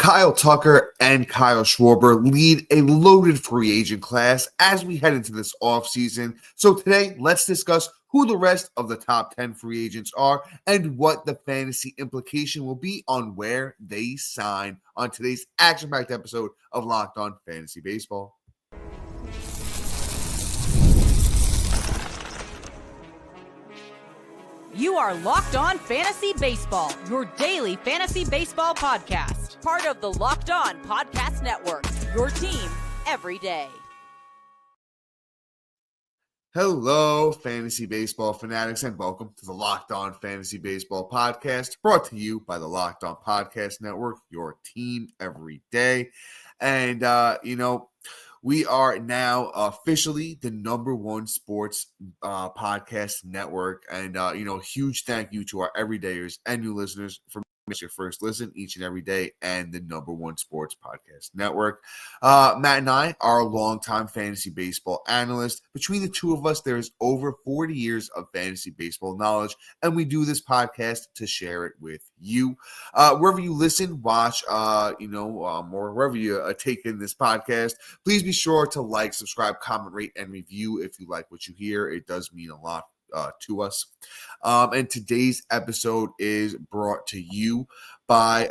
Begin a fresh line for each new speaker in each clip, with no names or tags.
Kyle Tucker and Kyle Schwarber lead a loaded free agent class as we head into this offseason. So today, let's discuss who the rest of the top 10 free agents are and what the fantasy implication will be on where they sign on today's action-packed episode of Locked On Fantasy Baseball.
You are Locked On Fantasy Baseball, your daily fantasy baseball podcast. Part of the Locked On Podcast Network, your team every day.
Hello, fantasy baseball fanatics, and welcome to the Locked On Fantasy Baseball podcast, brought to you by the Locked On Podcast Network, your team every day. And, we are now officially the number one sports podcast network. And, huge thank you to our everydayers and new listeners for your first listen each and every day and the number one sports podcast network. Matt and I are longtime fantasy baseball analysts. Between the two of us, there is over 40 years of fantasy baseball knowledge, and we do this podcast to share it with you. Wherever you listen, watch, or wherever you take in this podcast, please be sure to like, subscribe, comment, rate, and review if you like what you hear. It does mean a lot to us. And today's episode is brought to you by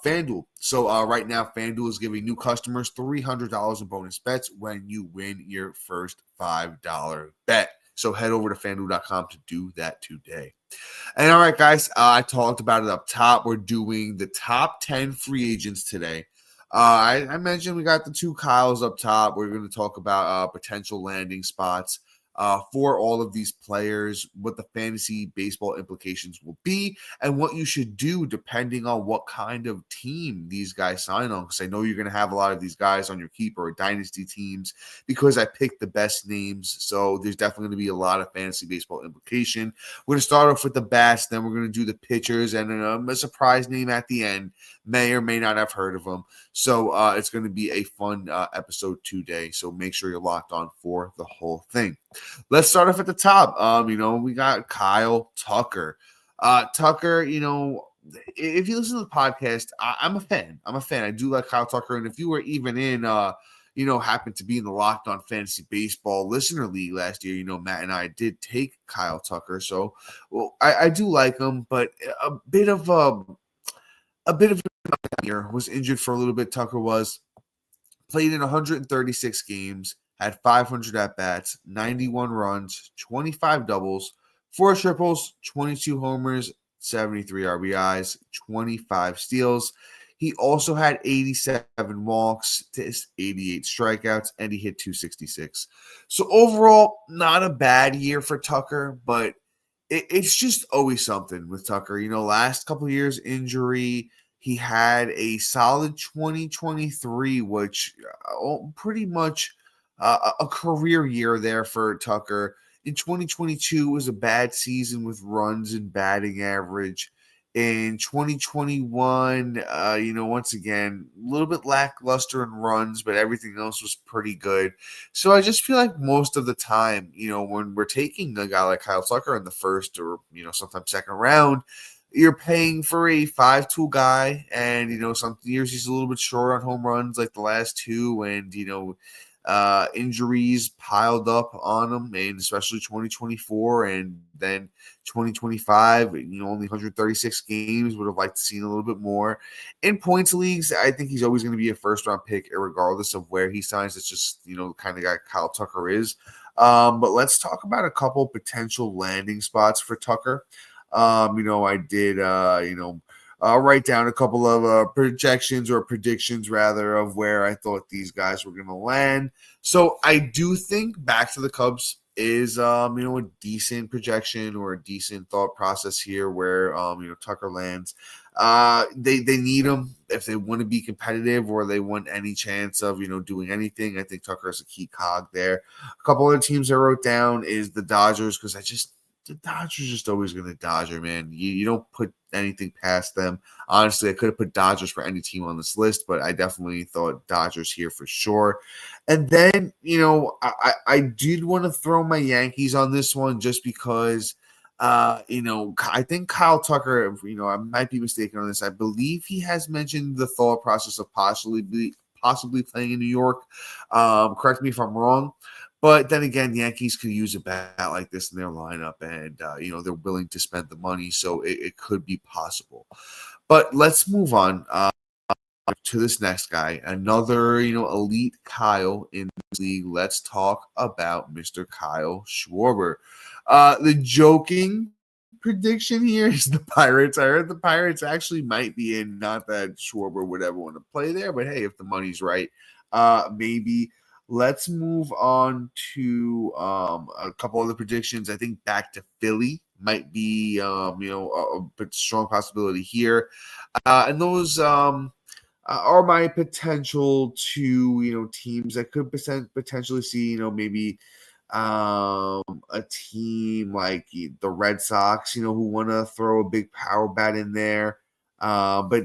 FanDuel. So right now, FanDuel is giving new customers $300 in bonus bets when you win your first $5 bet. So head over to FanDuel.com to do that today. And all right, guys, I talked about it up top. We're doing the top 10 free agents today. I mentioned we got the two Kyles up top. We're going to talk about potential landing spots for all of these players, what the fantasy baseball implications will be, and what you should do depending on what kind of team these guys sign on. Because I know you're going to have a lot of these guys on your keeper or dynasty teams because I picked the best names. So there's definitely going to be a lot of fantasy baseball implication. We're going to start off with the best, then we're going to do the pitchers, and a surprise name at the end. May or may not have heard of them. So it's going to be a fun episode today. So make sure you're locked on for the whole thing. Let's start off at the top. We got Kyle Tucker. Tucker, if you listen to the podcast, I'm a fan. I do like Kyle Tucker. And if you were even in, happened to be in the Locked On Fantasy Baseball Listener League last year, Matt and I did take Kyle Tucker. So, I do like him, but a bit of year was injured for a little bit. Tucker played in 136 games. Had 500 at-bats, 91 runs, 25 doubles, 4 triples, 22 homers, 73 RBIs, 25 steals. He also had 87 walks to 88 strikeouts, and he hit 266. So overall, not a bad year for Tucker, but it's just always something with Tucker. Last couple of years, injury. He had a solid 2023, which pretty much a career year there for Tucker. In 2022 was a bad season with runs and batting average. In 2021, once again, a little bit lackluster in runs, but everything else was pretty good. So I just feel like most of the time, when we're taking a guy like Kyle Tucker in the first or, sometimes second round, you're paying for a 5-tool guy. And, some years he's a little bit short on home runs like the last two. And, injuries piled up on him, and especially 2024 and then 2025, only 136 games. Would have liked to see a little bit more. In points leagues, I think he's always going to be a first-round pick, regardless of where he signs. It's just, the kind of guy Kyle Tucker is. But let's talk about a couple potential landing spots for Tucker. I did, I'll write down a couple of projections or predictions, rather, of where I thought these guys were going to land. So I do think Back to the Cubs is, a decent projection or a decent thought process here where, Tucker lands. They need him if they want to be competitive or they want any chance of, doing anything. I think Tucker is a key cog there. A couple other teams I wrote down is the Dodgers, because the Dodgers just always going to Dodger, man. You don't put anything past them. Honestly, I could have put Dodgers for any team on this list, but I definitely thought Dodgers here for sure. And then, I did want to throw my Yankees on this one just because I think Kyle Tucker, I might be mistaken on this. I believe he has mentioned the thought process of possibly playing in New York. Correct me if I'm wrong. But then again, Yankees could use a bat like this in their lineup, and they're willing to spend the money, so it could be possible. But let's move on to this next guy, another elite Kyle in this league. Let's talk about Mr. Kyle Schwarber. The joking prediction here is the Pirates. I heard the Pirates actually might be in. Not that Schwarber would ever want to play there, but hey, if the money's right, maybe. Let's move on to a couple other predictions. I think back to Philly might be a strong possibility here, and those are my potential to teams that could potentially see maybe a team like the Red Sox who want to throw a big power bat in there, but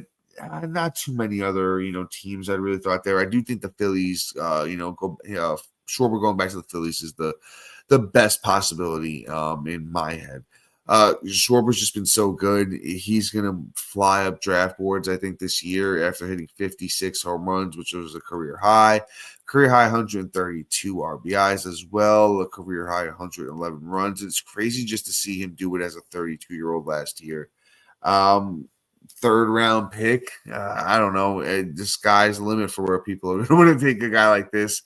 not too many other teams I really thought there. I do think the Phillies Schwarber going back to the Phillies is the best possibility in my head. Schwarber's just been so good. He's going to fly up draft boards, I think, this year after hitting 56 home runs, which was a career high. Career high 132 RBIs as well, a career high 111 runs. It's crazy just to see him do it as a 32-year-old last year. Third round pick. I don't know. The sky's the limit for where people are going to want to take a guy like this,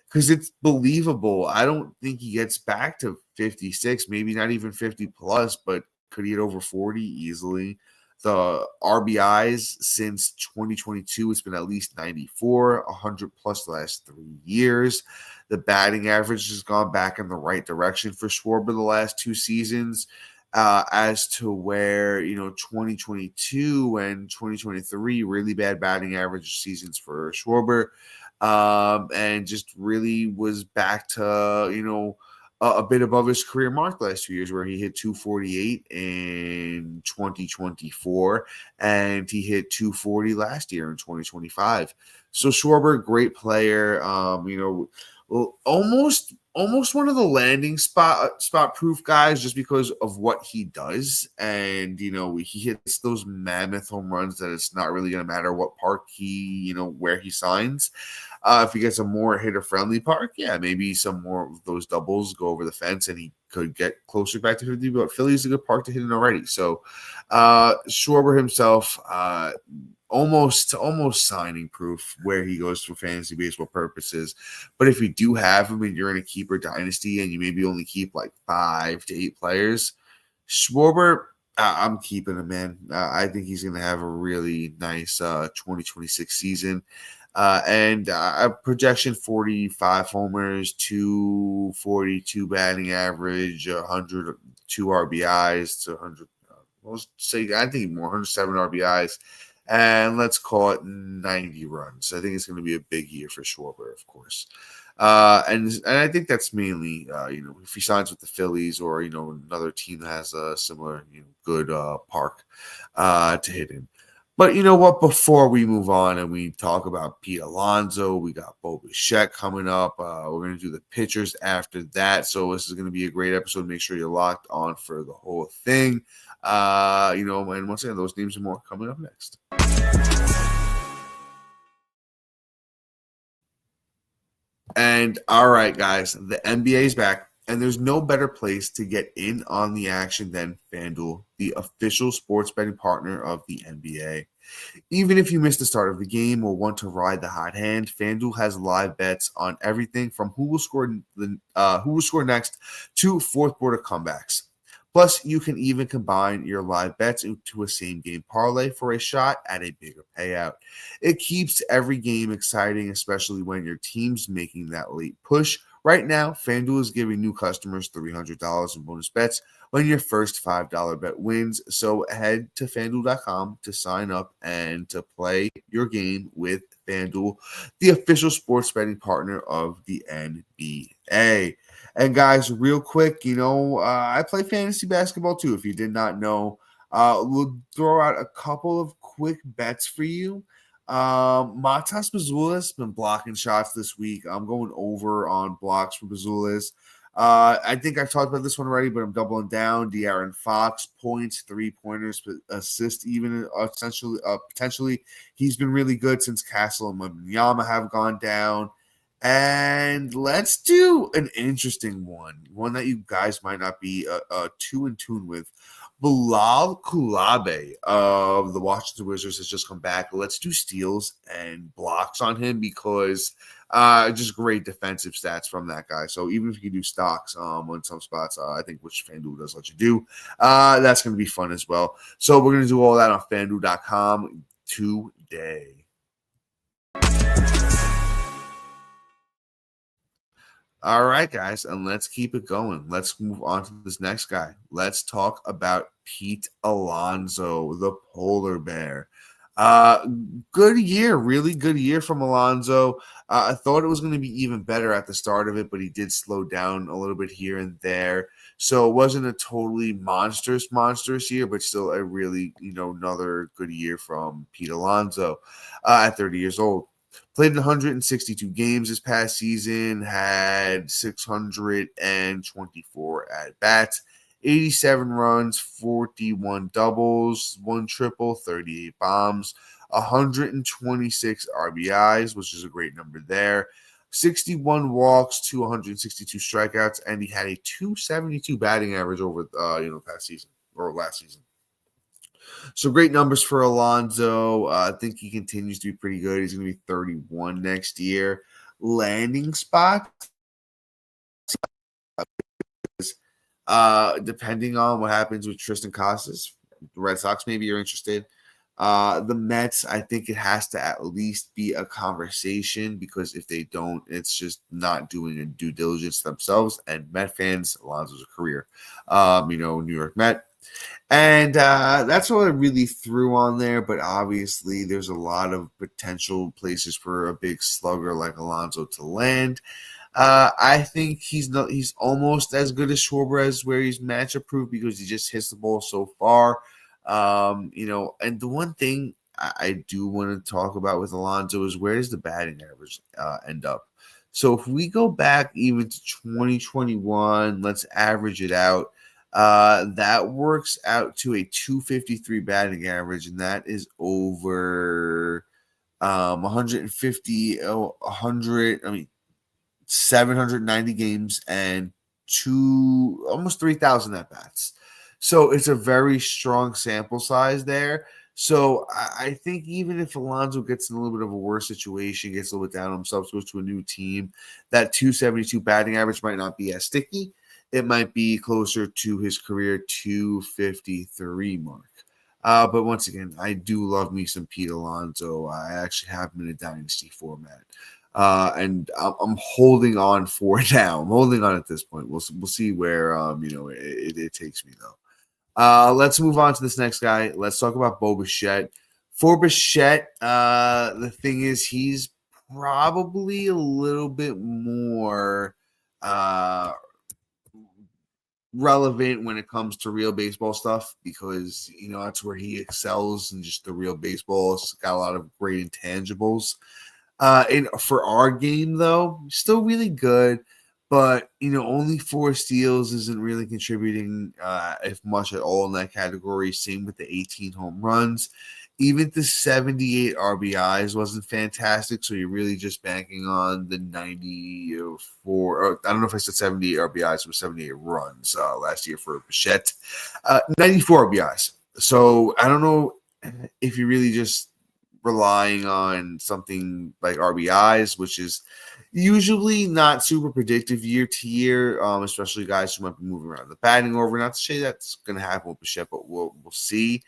because it's believable. I don't think he gets back to 56, maybe not even 50 plus, but could he get over 40 easily? The RBIs since 2022, it's been at least 94, 100 plus the last 3 years. The batting average has gone back in the right direction for Schwarber the last 2 seasons. As to where 2022 and 2023 really bad batting average seasons for Schwarber, and just really was back to a bit above his career mark the last 2 years, where he hit 248 in 2024 and he hit 240 last year in 2025. So Schwarber, great player, almost one of the landing spot proof guys, just because of what he does. And he hits those mammoth home runs that it's not really going to matter what park he where he signs. If he gets a more hitter friendly park, yeah, maybe some more of those doubles go over the fence and he could get closer back to 50. But Philly's a good park to hit in already. So Schwarber himself, almost signing proof where he goes for fantasy baseball purposes. But if you do have him and you're in a keeper dynasty and you maybe only keep like 5 to 8 players, Schwarber, I'm keeping him, man. I think he's going to have a really nice 2026 season. And a projection 45 homers, 242 batting average, 102 RBIs to 100. Let's say I think more 107 RBIs. And let's call it 90 runs. I think it's going to be a big year for Schwarber, of course. And I think that's mainly, if he signs with the Phillies or, another team that has a similar, good park to hit in. But you know what? Before we move on and we talk about Pete Alonso, we got Bichette coming up. We're going to do the pitchers after that. So this is going to be a great episode. Make sure you're locked on for the whole thing. And once again, those names and more coming up next. And all right, guys, the NBA is back, and there's no better place to get in on the action than FanDuel, the official sports betting partner of the NBA. Even if you missed the start of the game or want to ride the hot hand, FanDuel has live bets on everything from who will score next to fourth quarter comebacks. Plus, you can even combine your live bets into a same-game parlay for a shot at a bigger payout. It keeps every game exciting, especially when your team's making that late push. Right now, FanDuel is giving new customers $300 in bonus bets when your first $5 bet wins. So head to FanDuel.com to sign up and to play your game with FanDuel, the official sports betting partner of the NBA. And guys, real quick, I play fantasy basketball too. If you did not know, we'll throw out a couple of quick bets for you. Matas Bazulis been blocking shots this week. I'm going over on blocks for Bazulis. I think I've talked about this one already, but I'm doubling down. De'Aaron Fox, points, 3-pointers, assists, even essentially, potentially. He's been really good since Castle and Wembanyama have gone down. And let's do an interesting one that you guys might not be too in tune with. Bilal Kulabe of the Washington Wizards has just come back. Let's do steals and blocks on him because just great defensive stats from that guy. So even if you do stocks on some spots, I think which FanDuel does let you do, that's going to be fun as well. So we're going to do all that on FanDuel.com today. All right, guys, and let's keep it going. Let's move on to this next guy. Let's talk about Pete Alonso, the polar bear. Good year, really good year from Alonso. I thought it was going to be even better at the start of it, but he did slow down a little bit here and there. So it wasn't a totally monstrous year, but still a really, another good year from Pete Alonso at 30 years old. Played in 162 games this past season, had 624 at-bats, 87 runs, 41 doubles, 1 triple, 38 bombs, 126 RBIs, which is a great number there, 61 walks, 262 strikeouts, and he had a 272 batting average over past season or last season. So great numbers for Alonzo. I think he continues to be pretty good. He's going to be 31 next year. Landing spot, depending on what happens with Tristan Casas, the Red Sox maybe you're interested. The Mets, I think it has to at least be a conversation because if they don't, it's just not doing a due diligence themselves. And Met fans, Alonzo's a career. New York Met. And that's what I really threw on there. But obviously, there's a lot of potential places for a big slugger like Alonzo to land. I think he's almost as good as Schwarber as where he's match approved because he just hits the ball so far. And the one thing I do want to talk about with Alonzo is where does the batting average end up? So if we go back even to 2021, let's average it out. That works out to a 253 batting average, and that is over 790 games and almost 3,000 at bats. So it's a very strong sample size there. So I think even if Alonzo gets in a little bit of a worse situation, gets a little bit down on himself, goes to a new team, that 272 batting average might not be as sticky. It might be closer to his career 253 mark. But once again, I do love me some Pete Alonso. I actually have him in a dynasty format. And I'm holding on for now. I'm holding on at this point. We'll see where it takes me though. Let's move on to this next guy. Let's talk about Bichette. For Bichette, the thing is he's probably a little bit more relevant when it comes to real baseball stuff because that's where he excels and just the real baseball. It's got a lot of great intangibles. And for our game though, still really good, but only 4 steals isn't really contributing if much at all in that category. Same with the 18 home runs. Even the 78 RBIs wasn't fantastic, so you're really just banking on the 94. Or I don't know if I said 78 RBIs, but 78 runs last year for Bichette. 94 RBIs. So I don't know if you're really just relying on something like RBIs, which is usually not super predictive year to year, especially guys who might be moving around the batting order. Not to say that's going to happen with Bichette, but we'll see.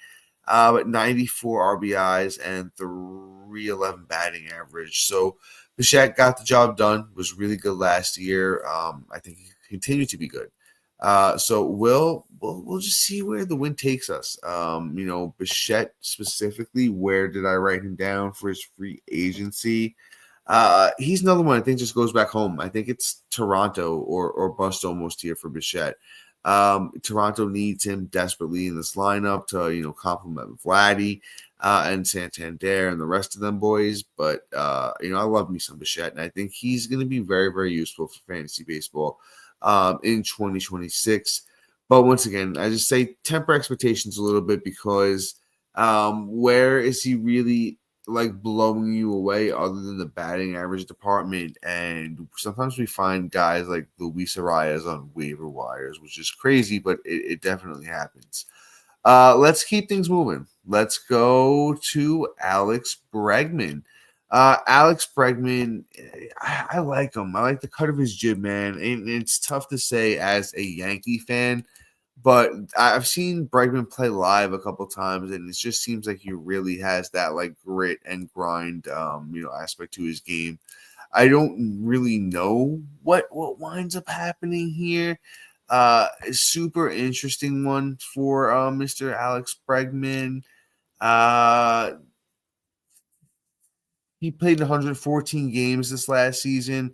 But 94 RBIs and 311 batting average. So Bichette got the job done, was really good last year. I think he continued to be good. So we'll just see where the wind takes us. Bichette specifically, where did I write him down for his free agency? He's another one I think just goes back home. I think it's Toronto or bust almost here for Bichette. Toronto needs him desperately in this lineup to, complement Vladdy and Santander and the rest of them boys. But, I love me some Bichette, and I think he's going to be very, very useful for fantasy baseball in 2026. But once again, I just say temper expectations a little bit because where is he really like blowing you away other than the batting average department? And sometimes we find guys like Luis Arias on waiver wires, which is crazy, but it definitely happens. Let's keep things moving. Let's go to Alex Bregman. Alex Bregman, I like him. I like the cut of his jib, man. And it's tough to say as a Yankee fan, but I've seen Bregman play live a couple times, and it just seems like he really has that like grit and grind, aspect to his game. I don't really know what winds up happening here. A super interesting one for Mr. Alex Bregman. He played 114 games this last season,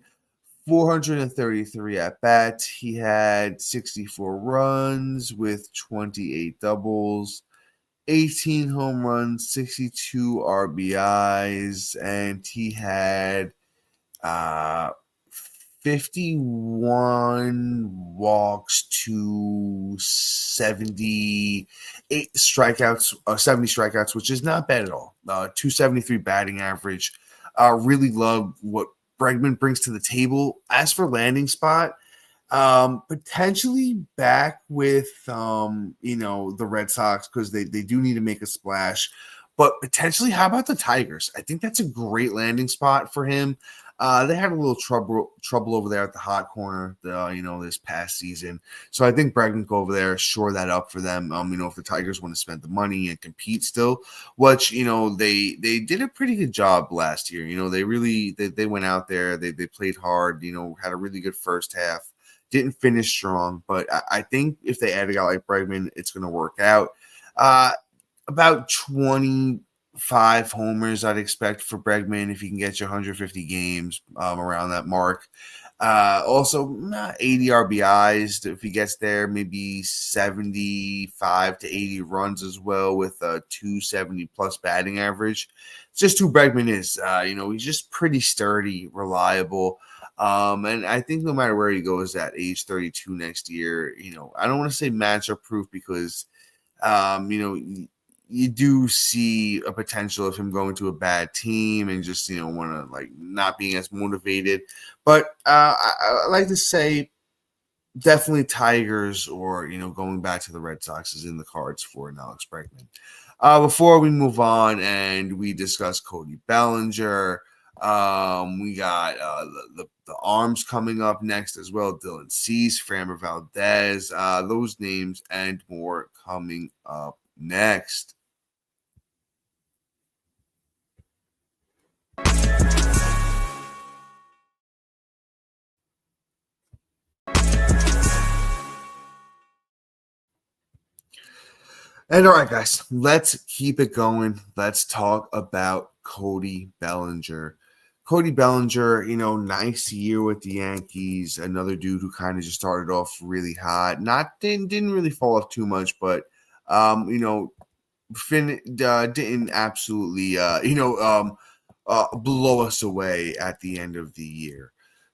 433 at bats. He had 64 runs with 28 doubles, 18 home runs, 62 RBIs, and he had 51 walks to 78 strikeouts, 70 strikeouts, which is not bad at all. 273 batting average. Really love what Bregman brings to the table. As for landing spot, potentially back with the Red Sox because they do need to make a splash. But potentially, how about the Tigers? I think that's a great landing spot for him. They had a little trouble over there at the hot corner, this past season. So I think Bregman go over there, shore that up for them. If the Tigers want to spend the money and compete still, which they did a pretty good job last year. They went out there, they played hard. Had a really good first half. Didn't finish strong, but I think if they add a guy like Bregman, it's going to work out. About 25 homers I'd expect for Bregman if he can get you 150 games around that mark. Also, 80 RBIs if he gets there, maybe 75 to 80 runs as well with a 270 plus batting average. It's just who Bregman is. He's just pretty sturdy, reliable. And I think no matter where he goes at age 32 next year, I don't want to say matchup proof because, you do see a potential of him going to a bad team and just, want to like not being as motivated. But I like to say definitely Tigers or, going back to the Red Sox is in the cards for an Alex Bregman. Before we move on and we discuss Cody Bellinger, we got the arms coming up next as well. Dylan Cease, Framber Valdez, those names and more coming up next. And all right, guys, let's keep it going. Let's talk about Cody Bellinger. Cody Bellinger, nice year with the Yankees. Another dude who kind of just started off really hot. Didn't really fall off too much, but didn't absolutely blow us away at the end of the year.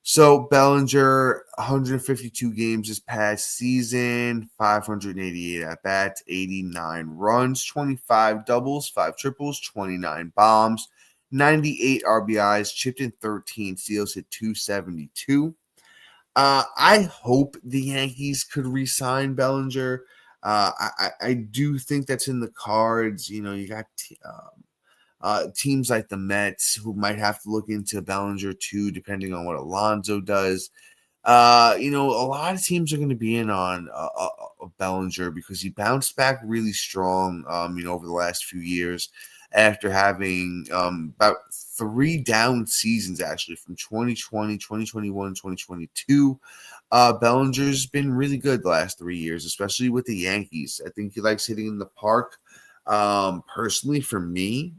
So Bellinger, 152 games this past season, 588 at-bats, 89 runs, 25 doubles, 5 triples, 29 bombs, 98 RBIs, chipped in 13 steals, hit 272. I hope the Yankees could re-sign Bellinger. I do think that's in the cards. You got teams like the Mets who might have to look into Bellinger too, depending on what Alonzo does. A lot of teams are going to be in on Bellinger because he bounced back really strong, over the last few years after having about 3 down seasons, actually, from 2020, 2021, 2022. Bellinger's been really good the last 3 years, especially with the Yankees. I think he likes hitting in the park. Personally, for me,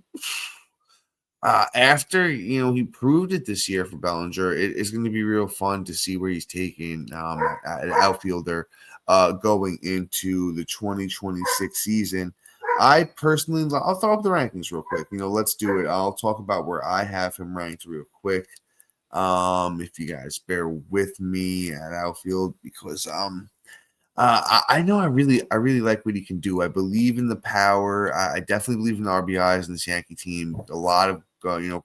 after he proved it this year for Bellinger, it's going to be real fun to see where he's taking an outfielder going into the 2026 season. I personally, I'll throw up the rankings real quick. Let's do it. I'll talk about where I have him ranked real quick. If you guys bear with me at outfield, because I know I really like what he can do. I believe in the power. I definitely believe in the RBIs in this Yankee team. A lot of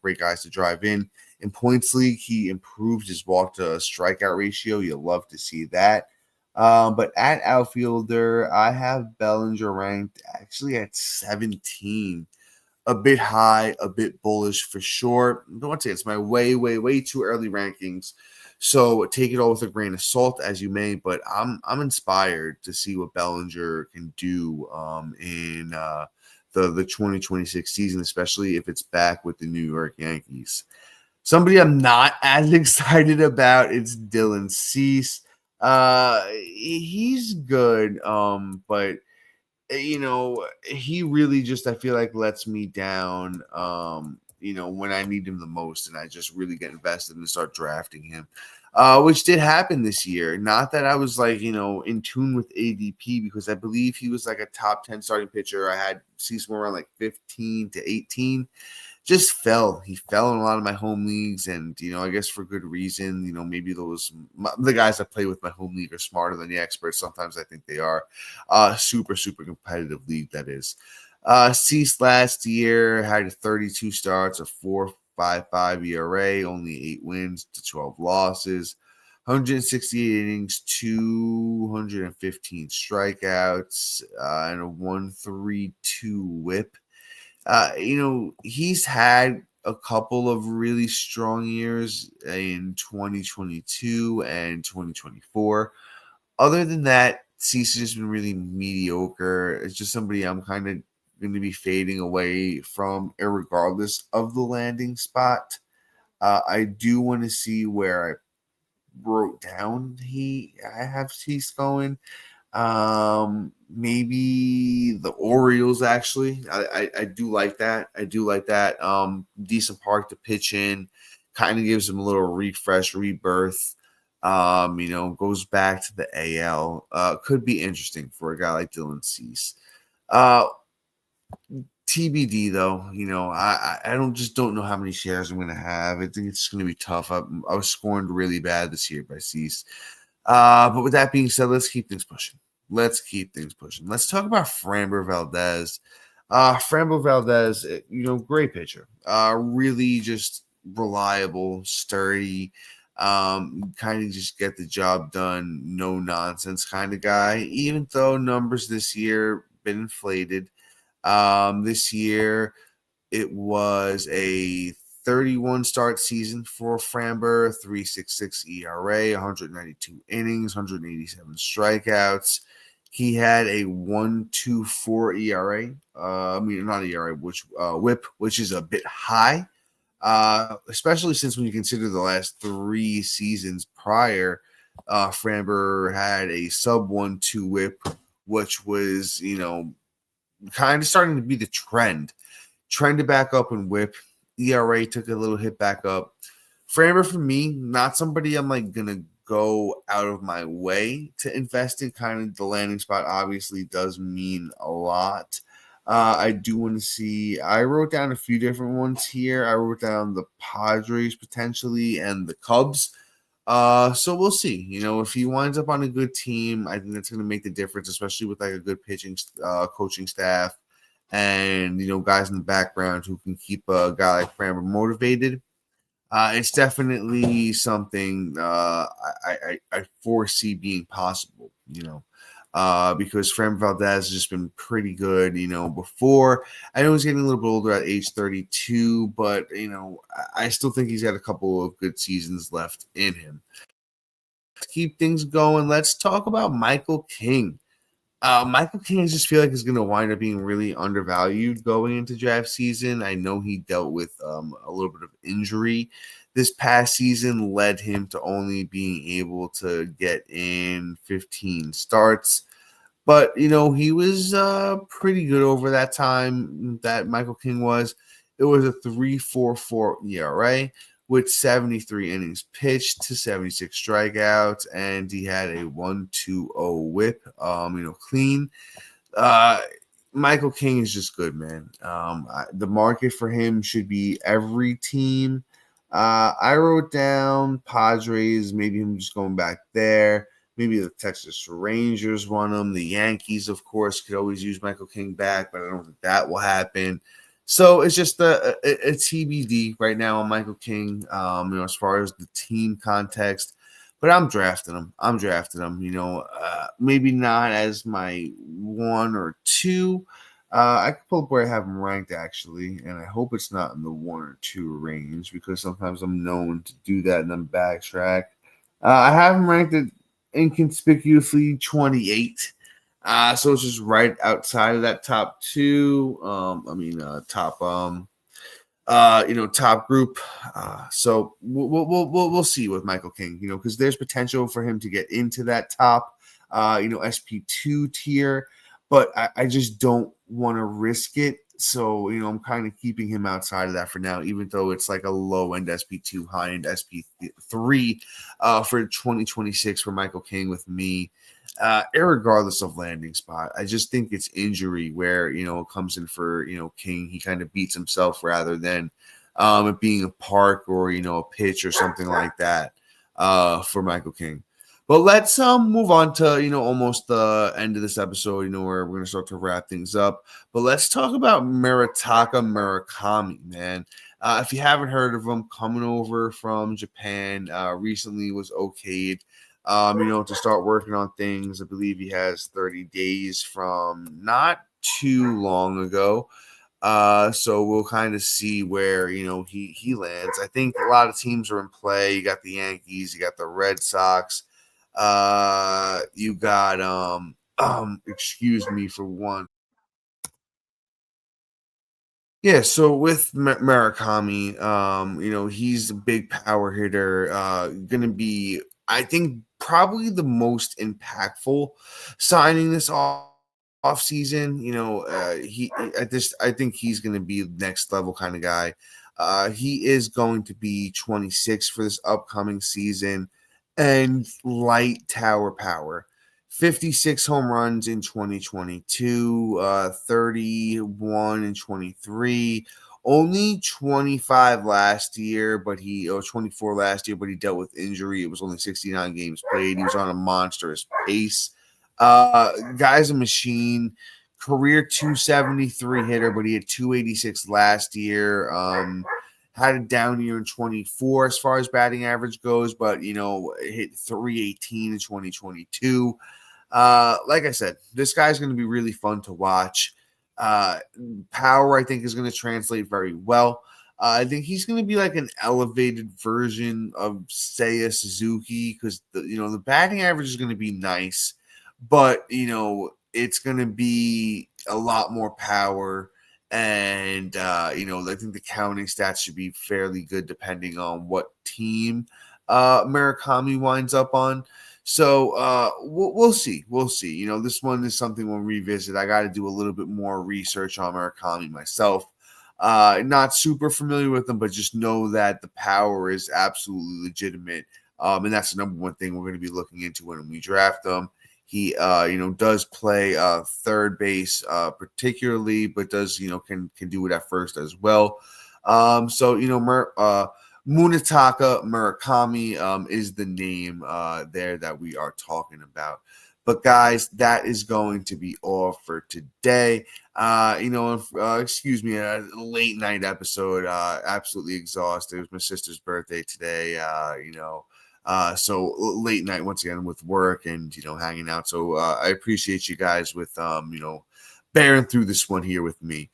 great guys to drive in. In points league, he improved his walk to strikeout ratio. You'll love to see that. But at outfielder, I have Bellinger ranked actually at 17. A bit high, a bit bullish for sure. I don't want to say it's my way too early rankings. So take it all with a grain of salt as you may, but I'm inspired to see what Bellinger can do in the 2026 season, especially if it's back with the New York Yankees. Somebody I'm not as excited about is Dylan Cease. He's good, but he really just, I feel like, lets me down, when I need him the most, and I just really get invested and start drafting him, which did happen this year. Not that I was in tune with ADP, because I believe he was like a top 10 starting pitcher. I had Cease more around like 15 to 18. Just fell. He fell in a lot of my home leagues, and I guess for good reason. Maybe the guys I play with my home league are smarter than the experts. Sometimes I think they are. Super competitive league, that is. Cease last year had 32 starts, a 4.55 ERA, only 8 wins to 12 losses, 168 innings, 215 strikeouts, and a 1.32 WHIP. He's had a couple of really strong years in 2022 and 2024. Other than that, Cease has been really mediocre. It's just somebody I'm kind of going to be fading away from, irregardless of the landing spot. I do want to see where I wrote down I have Cease going. Maybe the Orioles, actually. I do like that. Decent park to pitch in, kind of gives him a little refresh, rebirth. Goes back to the AL. Could be interesting for a guy like Dylan Cease. TBD though, I don't know how many shares I'm gonna have. I think it's gonna be tough. I was scorned really bad this year by Cease. But with that being said, let's keep things pushing. Let's talk about Framber Valdez. Framber Valdez, great pitcher. Really just reliable, sturdy, kind of just get the job done, no nonsense kind of guy. Even though numbers this year been inflated. This year it was a 31 start season for Framber, 3.66 ERA, 192 innings, 187 strikeouts. He had a 1.24 ERA. Not ERA, which WHIP, which is a bit high, especially since when you consider the last 3 seasons prior, Framber had a sub 1.2 WHIP, which was kind of starting to be the trend. Trended back up in WHIP. ERA took a little hit back up. Framber, for me, not somebody I'm gonna go out of my way to invest in. Kind of the landing spot obviously does mean a lot. I do want to see. I wrote down a few different ones here. I wrote down the Padres potentially and the Cubs. So we'll see. If he winds up on a good team, I think that's going to make the difference, especially with a good pitching, coaching staff, and guys in the background who can keep a guy like Framber motivated. It's definitely something I foresee being possible. Because Framber Valdez has just been pretty good. Before, I know he's getting a little bit older at age 32, but I still think he's got a couple of good seasons left in him. Let's keep things going. Let's talk about Michael King. Michael King, I just feel like is going to wind up being really undervalued going into draft season. I know he dealt with a little bit of injury this past season, led him to only being able to get in 15 starts. But, he was pretty good over that time that Michael King was. It was a 3.44 ERA with 73 innings pitched to 76 strikeouts, and he had a 1.20 WHIP, clean. Michael King is just good, man. The market for him should be every team. I wrote down Padres, maybe him just going back there. Maybe the Texas Rangers want him. The Yankees, of course, could always use Michael King back, but I don't think that will happen. So it's just a TBD right now on Michael King, as far as the team context. But I'm drafting him. Maybe not as my 1 or 2. I can pull up where I have him ranked, actually, and I hope it's not in the 1 or 2 range because sometimes I'm known to do that and then backtrack. I have him ranked at inconspicuously 28. So it's just right outside of that top 2. Top group. So we'll see with Michael King, because there's potential for him to get into that top, SP2 tier, but I just don't want to risk it. So, I'm kind of keeping him outside of that for now, even though it's like a low-end SP2, high-end SP3 for 2026 for Michael King with me, irregardless of landing spot. I just think it's injury where, it comes in for, King. He kind of beats himself rather than it being a park or, a pitch or something like that for Michael King. But let's move on to, almost the end of this episode, where we're going to start to wrap things up. But let's talk about Munetaka Murakami, man. If you haven't heard of him, coming over from Japan, recently was okayed, to start working on things. I believe he has 30 days from not too long ago. So we'll kind of see where, he lands. I think a lot of teams are in play. You got the Yankees, you got the Red Sox. You got excuse me for one. Yeah, so with Murakami, he's a big power hitter. Gonna be, I think, probably the most impactful signing this off season. I think he's gonna be next level kind of guy. He is going to be 26 for this upcoming season. And light tower power. 56 home runs in 2022, 31 in 23, only 25 last year, 24 last year, but he dealt with injury. It was only 69 games played. He was on a monstrous pace. Guy's a machine. Career 273 hitter, but he had 286 last year. Had a down year in 24 as far as batting average goes, but, hit 318 in 2022. Like I said, this guy's going to be really fun to watch. Power, I think, is going to translate very well. I think he's going to be like an elevated version of Seiya Suzuki because, the batting average is going to be nice, but, it's going to be a lot more power. And, I think the counting stats should be fairly good depending on what team Murakami winds up on. So we'll see. We'll see. This one is something we'll revisit. I got to do a little bit more research on Murakami myself. Not super familiar with them, but just know that the power is absolutely legitimate. And that's the number one thing we're going to be looking into when we draft them. He, does play third base particularly, but does, can do it at first as well. Munetaka Murakami is the name there that we are talking about. But guys, that is going to be all for today. Excuse me, a late night episode. Absolutely exhausted. It was my sister's birthday today. So late night once again with work and, hanging out. So I appreciate you guys with, bearing through this one here with me.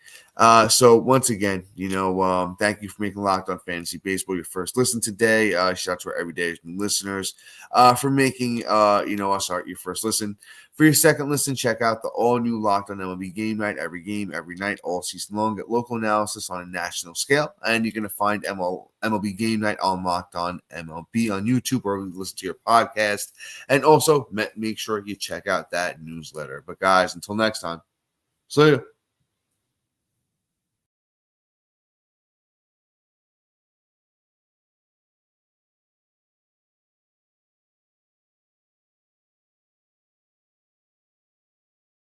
So once again, thank you for making Locked On Fantasy Baseball your first listen today. Shout out to our everyday listeners for making, us your first listen. For your second listen, check out the all-new Locked On MLB Game Night, every game, every night, all season long. Get local analysis on a national scale, and you're going to find MLB Game Night on Locked On MLB on YouTube or listen to your podcast. And also, make sure you check out that newsletter. But guys, until next time, see ya.